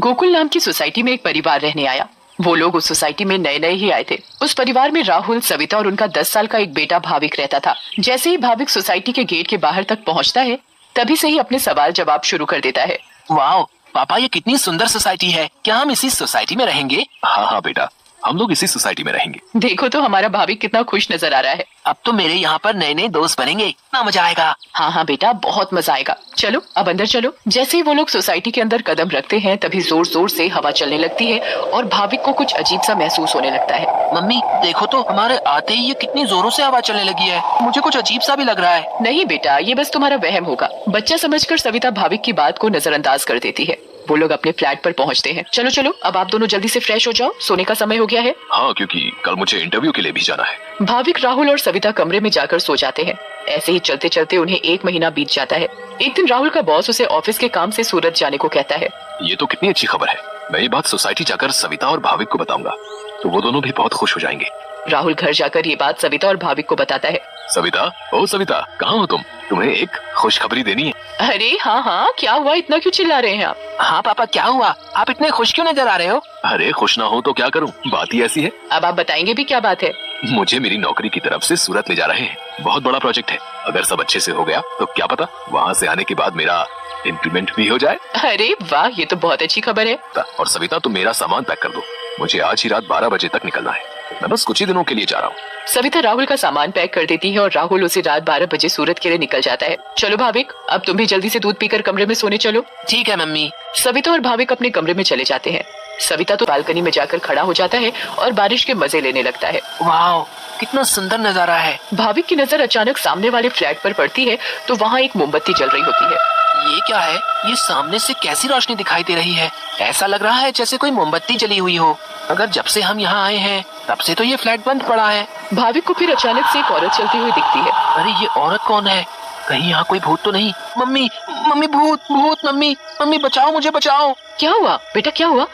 गोकुल नाम की सोसाइटी में एक परिवार रहने आया। वो लोग उस सोसाइटी में नए नए ही आए थे। उस परिवार में राहुल, सविता और उनका 10 साल का एक बेटा भाविक रहता था। जैसे ही भाविक सोसाइटी के गेट के बाहर तक पहुंचता है, तभी से ही अपने सवाल जवाब शुरू कर देता है। वाह पापा, ये कितनी सुंदर सोसाइटी है। क्या हम इसी सोसाइटी में रहेंगे? हाँ हाँ बेटा, हम लोग इसी सोसाइटी में रहेंगे। देखो तो हमारा भाविक कितना खुश नजर आ रहा है। अब तो मेरे यहाँ पर नए नए दोस्त बनेंगे, इतना मजा आएगा। हाँ हाँ बेटा, बहुत मजा आएगा। चलो अब अंदर चलो। जैसे ही वो लोग सोसाइटी के अंदर कदम रखते हैं, तभी जोर जोर से हवा चलने लगती है और भाविक को कुछ अजीब सा महसूस होने लगता है। मम्मी देखो तो, हमारे आते ही ये कितनी जोरों से हवा चलने लगी है। मुझे कुछ अजीब सा भी लग रहा है। नहीं बेटा, ये बस तुम्हारा वहम होगा। बच्चा समझकर सविता भाविक की बात को नजरअंदाज कर देती है। वो लोग अपने फ्लैट पर पहुंचते हैं। चलो चलो, अब आप दोनों जल्दी से फ्रेश हो जाओ, सोने का समय हो गया है। हाँ, क्योंकि कल मुझे इंटरव्यू के लिए भी जाना है। भाविक, राहुल और सविता कमरे में जाकर सो जाते हैं। ऐसे ही चलते चलते उन्हें 1 महीना बीत जाता है। एक दिन राहुल का बॉस उसे ऑफिस के काम से सूरत जाने को कहता है। ये तो कितनी अच्छी खबर है। मैं ये बात सोसाइटी जाकर सविता और भाविक को बताऊंगा, तो वो दोनों भी बहुत खुश हो जाएंगे। राहुल घर जाकर ये बात सविता और भाविक को बताता है। सविता, ओ सविता, कहाँ हो तुम? तुम्हें एक खुशखबरी देनी है। अरे हाँ हाँ, क्या हुआ? इतना क्यों चिल्ला रहे हैं आप? हाँ पापा, क्या हुआ? आप इतने खुश क्यों नजर आ रहे हो? अरे खुश ना हो तो क्या करूं, बात ही ऐसी है। अब आप बताएंगे भी, क्या बात है? मुझे मेरी नौकरी की तरफ से सूरत ले जा रहे हैं। बहुत बड़ा प्रोजेक्ट है। अगर सब अच्छे से हो गया तो क्या पता वहाँ से आने के बाद मेरा इंक्रीमेंट भी हो जाए। अरे वाह, ये तो बहुत अच्छी खबर है। और सविता, तुम मेरा सामान पैक कर दो। मुझे आज ही रात 12 बजे तक निकलना है। मैं बस कुछ ही दिनों के लिए जा रहा हूँ। सविता राहुल का सामान पैक कर देती है और राहुल उसी रात 12 बजे सूरत के लिए निकल जाता है। चलो भाविक, अब तुम भी जल्दी से दूध पीकर कमरे में सोने चलो। ठीक है मम्मी। सविता और भाविक अपने कमरे में चले जाते हैं। सविता तो बालकनी में जाकर खड़ा हो जाता है और बारिश के मजे लेने लगता है। वाह, कितना सुंदर नजारा है। भाविक की नजर अचानक सामने वाले फ्लैट पर पड़ती है, तो वहाँ एक मोमबत्ती जल रही होती है। ये क्या है? ये सामने से कैसी रोशनी दिखाई दे रही है? ऐसा लग रहा है जैसे कोई मोमबत्ती जली हुई हो। अगर जब से हम यहाँ आए हैं तब से तो ये फ्लैट बंद पड़ा है। भाविक को फिर अचानक से एक औरत चलती हुई दिखती है। अरे ये औरत कौन है? कहीं यहाँ कोई भूत तो नहीं? मम्मी मम्मी, भूत भूत, मम्मी मम्मी बचाओ, मुझे बचाओ। क्या हुआ बेटा, क्या हुआ?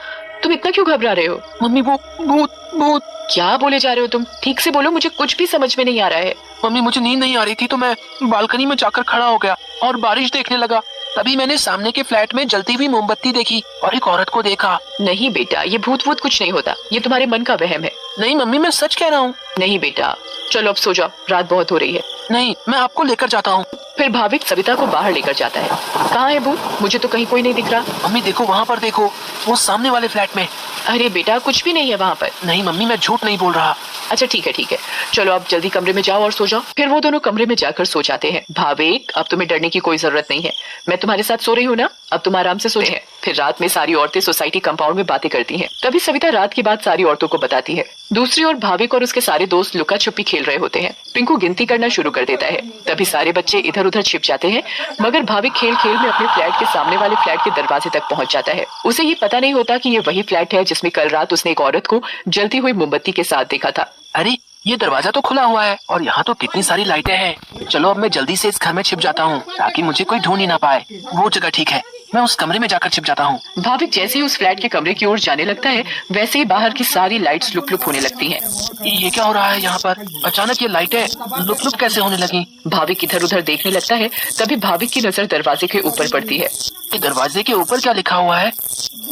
तुम इतना क्यों घबरा रहे हो? मम्मी वो भूत भूत। क्या बोले जा रहे हो तुम? ठीक से बोलो, मुझे कुछ भी समझ में नहीं आ रहा है। मम्मी मुझे नींद नहीं आ रही थी तो मैं बालकनी में जाकर खड़ा हो गया और बारिश देखने लगा। तभी मैंने सामने के फ्लैट में जलती हुई मोमबत्ती देखी और एक औरत को देखा। नहीं बेटा, ये भूत वूत कुछ नहीं होता। ये तुम्हारे मन का वहम है। नहीं मम्मी, मैं सच कह रहा हूँ। नहीं बेटा, चलो अब सो जाओ, रात बहुत हो रही है। नहीं, मैं आपको लेकर जाता हूँ। फिर भाविक सविता को बाहर लेकर जाता है। कहाँ है भूत? मुझे तो कहीं कोई नहीं दिख रहा। मम्मी देखो, वहाँ पर देखो, वो सामने वाले फ्लैट में। अरे बेटा, कुछ भी नहीं है वहाँ पर। नहीं मम्मी, मैं झूठ नहीं बोल रहा। अच्छा ठीक है, चलो आप जल्दी कमरे में जाओ और सो जाओ। फिर वो दोनों कमरे में जाकर सो जाते हैं। भाविक, अब तुम्हें डरने की कोई जरूरत नहीं है। मैं तुम्हारे साथ सो रही हूँ ना, अब तुम आराम से सोए हैं। फिर रात में सारी औरतें सोसाइटी कंपाउंड में बातें करती हैं। तभी सविता रात की बात सारी औरतों को बताती है। दूसरी ओर भाविक और उसके सारे दोस्त लुका छुपी खेल रहे होते हैं। पिंकू गिनती करना शुरू कर देता है। तभी सारे बच्चे इधर उधर छिप जाते हैं, मगर भाविक खेल खेल में अपने फ्लैट के सामने वाले फ्लैट के दरवाजे तक पहुंच जाता है। उसे ये पता नहीं होता कि ये वही फ्लैट है जिसमें कल रात उसने एक औरत को जलती हुई मोमबत्ती के साथ देखा था। अरे ये दरवाजा तो खुला हुआ है और यहाँ तो कितनी सारी लाइटें हैं। चलो अब मैं जल्दी से इस घर में छिप जाता हूँ ताकि मुझे कोई ढूंढ ही ना पाए। वो जगह ठीक है, मैं उस कमरे में जाकर छिप जाता हूँ। भाविक जैसे ही उस फ्लैट के कमरे की ओर जाने लगता है, वैसे ही बाहर की सारी लाइट्स लुप लुप होने लगती हैं। ये क्या हो रहा है यहाँ पर? अचानक ये लाइटें लुप लुप कैसे होने लगी? भाविक इधर उधर देखने लगता है। तभी भाविक की नजर दरवाजे के ऊपर पड़ती है। ये दरवाजे के ऊपर क्या लिखा हुआ है?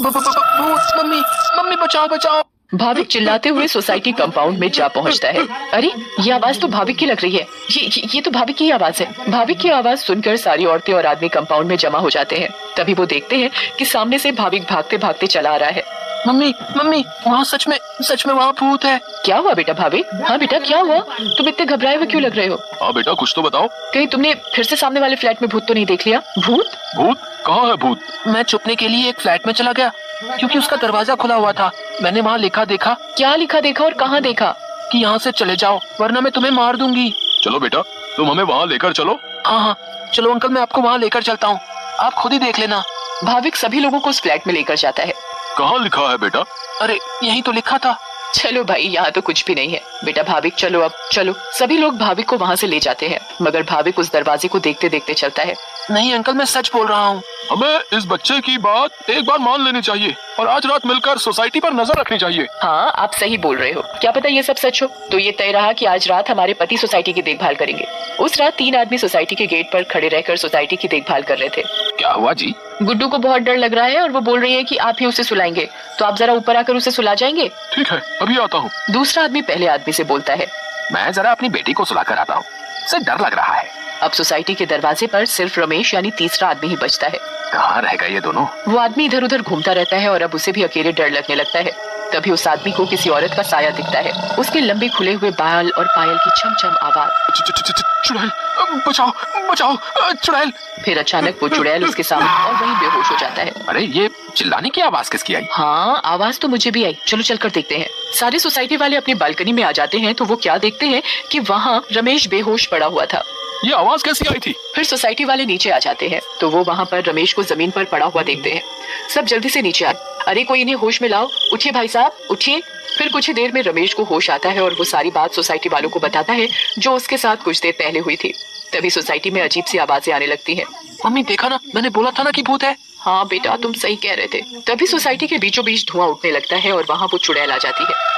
भूत, मम्मी मम्मी बचाओ बचाओ। भाविक चिल्लाते हुए सोसाइटी कंपाउंड में जा पहुंचता है। अरे ये आवाज तो भाविक की लग रही है। ये तो भाविक की आवाज है। भाविक की आवाज सुनकर सारी औरतें और आदमी कंपाउंड में जमा हो जाते हैं। तभी वो देखते हैं कि सामने से भाविक भागते भागते चला आ रहा है। मम्मी मम्मी, वहाँ सच में वहाँ भूत है। क्या हुआ बेटा भाविक? हाँ बेटा, क्या हुआ? तुम इतने घबराए हुए क्यों लग रहे हो? हाँ बेटा, कुछ तो बताओ। कहीं तुमने फिर से सामने वाले फ्लैट में भूत तो नहीं देख लिया? भूत? भूत? कहाँ है भूत? मैं छुपने के लिए एक फ्लैट में चला गया क्योंकि उसका दरवाजा खुला हुआ था। मैंने वहाँ लिखा देखा। क्या लिखा देखा और कहाँ देखा? कि यहाँ से चले जाओ वरना मैं तुम्हें मार दूंगी। चलो बेटा, तुम हमें वहाँ लेकर चलो। हाँ, चलो अंकल, मैं आपको वहाँ लेकर चलता हूँ, आप खुद ही देख लेना। भाविक सभी लोगों को उस फ्लैट में लेकर जाता है। कहाँ लिखा है बेटा? अरे यही तो लिखा था। चलो भाई, यहाँ तो कुछ भी नहीं है। बेटा भाविक, चलो अब चलो। सभी लोग भाविक को वहाँ से ले जाते हैं, मगर भाविक उस दरवाजे को देखते देखते चलता है। नहीं अंकल, मैं सच बोल रहा हूँ। हमें इस बच्चे की बात एक बार मान लेनी चाहिए। और आज रात मिलकर सोसाइटी पर नजर रखनी चाहिए। हाँ, आप सही बोल रहे हो। क्या पता ये सब सच हो। तो ये तय रहा कि आज रात हमारे पति सोसाइटी की देखभाल करेंगे। उस रात 3 आदमी सोसाइटी के गेट पर खड़े रहकर सोसाइटी की देखभाल कर रहे थे। क्या हुआ जी? गुड्डू को बहुत डर लग रहा है और वो बोल रही है कि आप ही उसे सुलाएंगे, तो आप जरा ऊपर आकर उसे सुला जाएंगे। ठीक है, अभी आता हूँ। दूसरा आदमी पहले आदमी से बोलता है, मैं जरा अपनी बेटी को सुलाकर आता हूँ, उसे डर लग रहा है। अब सोसाइटी के दरवाजे पर सिर्फ रमेश यानी तीसरा आदमी ही बचता है। कहाँ रह गए ये दोनों? वो आदमी इधर उधर घूमता रहता है और अब उसे भी अकेले डर लगने लगता है। तभी उस आदमी को किसी औरत का साया दिखता है। उसके लंबे खुले हुए बाल और पायल की छम छम आवाज। चुड़ैल, बचाओ बचाओ, चुड़ैल। फिर अचानक वो चुड़ैल उसके सामने और वहीं बेहोश हो जाता है। अरे ये चिल्लाने की आवाज किसकी आई? हाँ, आवाज तो मुझे भी आई। चलो चलकर देखते हैं। सारे सोसाइटी वाले अपनी बालकनी में आ जाते हैं तो वो क्या देखते हैं कि वहाँ रमेश बेहोश पड़ा हुआ था। ये आवाज कैसी आई थी? फिर सोसाइटी वाले नीचे आ जाते हैं तो वो वहाँ पर रमेश को जमीन पर पड़ा हुआ देखते हैं। सब जल्दी से नीचे आए। अरे कोई इन्हें होश में लाओ, उठिए भाई साहब, उठिए। फिर कुछ ही देर में रमेश को होश आता है और वो सारी बात सोसाइटी वालों को बताता है जो उसके साथ कुछ देर पहले हुई थी। तभी सोसाइटी में अजीब सी आवाजें आने लगती हैं। मम्मी देखा ना, मैंने बोला था ना कि भूत है। हाँ बेटा, तुम सही कह रहे थे। तभी सोसाइटी के बीचों बीच धुआं उठने लगता है और वहाँ वो चुड़ैल आ जाती है।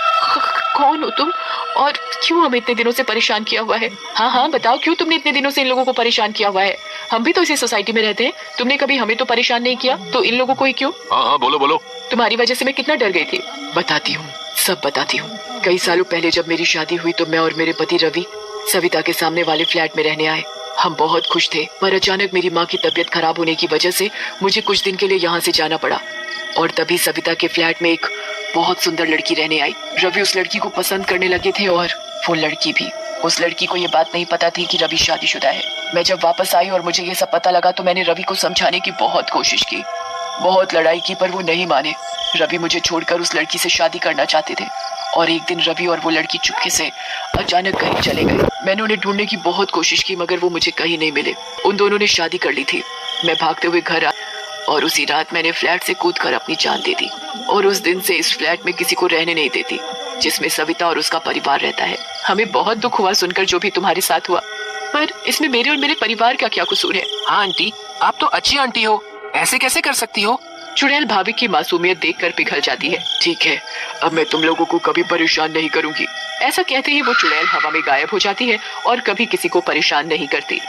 कौन हो तुम और क्यों हमें इतने दिनों से परेशान किया हुआ है? हाँ बताओ, क्यों तुमने इतने दिनों से इन लोगों को परेशान किया हुआ है? हम भी तो इसी सोसाइटी में रहते हैं। तुमने कभी हमें तो परेशान नहीं किया, तो इन लोगों को ही क्यों? हाँ बोलो बोलो। तुम्हारी वजह से मैं कितना डर गई थी। बताती हूँ, सब बताती हूँ। कई सालों पहले जब मेरी शादी हुई तो मैं और मेरे पति रवि सविता के सामने वाले फ्लैट में रहने आए। हम बहुत खुश थे, पर अचानक मेरी माँ की तबीयत खराब होने की वजह से मुझे कुछ दिन के लिए यहाँ से जाना पड़ा। और तभी सविता के फ्लैट में एक बहुत सुंदर लड़की रहने आई। रवि उस लड़की को पसंद करने लगे थे और वो लड़की भी। उस लड़की को ये बात नहीं पता थी कि रवि शादीशुदा है। मैं जब वापस आई और मुझे ये सब पता लगा तो मैंने रवि को समझाने की बहुत कोशिश की, बहुत लड़ाई की, पर वो नहीं माने। रवि मुझे छोड़कर उस लड़की से शादी करना चाहते थे और एक दिन रवि और वो लड़की चुपके से अचानक कहीं चले गए। मैंने उन्हें ढूंढने की बहुत कोशिश की मगर वो मुझे कहीं नहीं मिले। उन दोनों ने शादी कर ली थी। मैं भागते हुए घर और उसी रात मैंने फ्लैट से कूदकर अपनी जान दे दी और उस दिन से इस फ्लैट में किसी को रहने नहीं देती जिसमें सविता और उसका परिवार रहता है। हमें बहुत दुख हुआ सुनकर जो भी तुम्हारे साथ हुआ, पर इसमें मेरे और मेरे परिवार का क्या कसूर है? हाँ आंटी, आप तो अच्छी आंटी हो, ऐसे कैसे कर सकती हो? चुड़ैल भाभी की मासूमियत देखकर पिघल जाती है। ठीक है, अब मैं तुम लोगों को कभी परेशान नहीं करूंगी। ऐसा कहते ही वो चुड़ैल हवा में गायब हो जाती है और कभी किसी को परेशान नहीं करती।